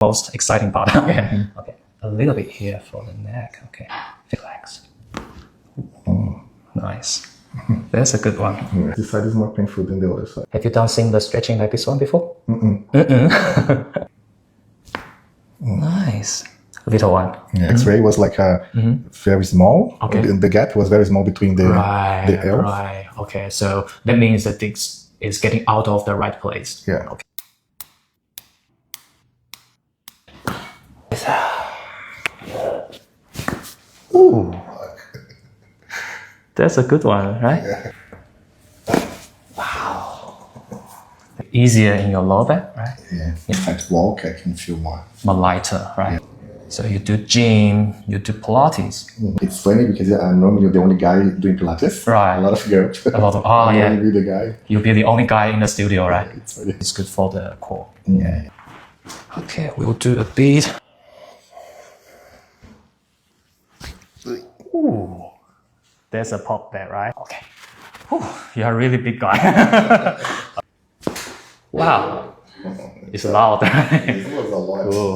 most exciting part. Okay. Okay. A little bit here for the neck. Okay. Relax. Nice. That's a good one. Yeah. This side is more painful than the other side. Have you done similar stretching like this one before? Nice. Little one. Yeah, X-ray was like a very small. Okay. The gap was very small between the L. Right. Okay. So that means that this is getting out of the right place. Yeah. Okay. Ooh. That's a good one, right? Yeah. Wow. Easier in your lower back, right? Yeah. If I walk, I can feel more lighter, right? Yeah. So you do gym, you do Pilates. It's funny because I'm normally the only guy doing Pilates. Right. A lot of girls. A lot of, oh yeah. Only be the guy. You'll be the only guy in the studio, right? It's funny. It's good for the core. Yeah. Okay, we'll do a beat. Ooh. There's a pop there, right? Okay. Whew, you're a really big guy. Wow. It's loud. It was a lot. Cool.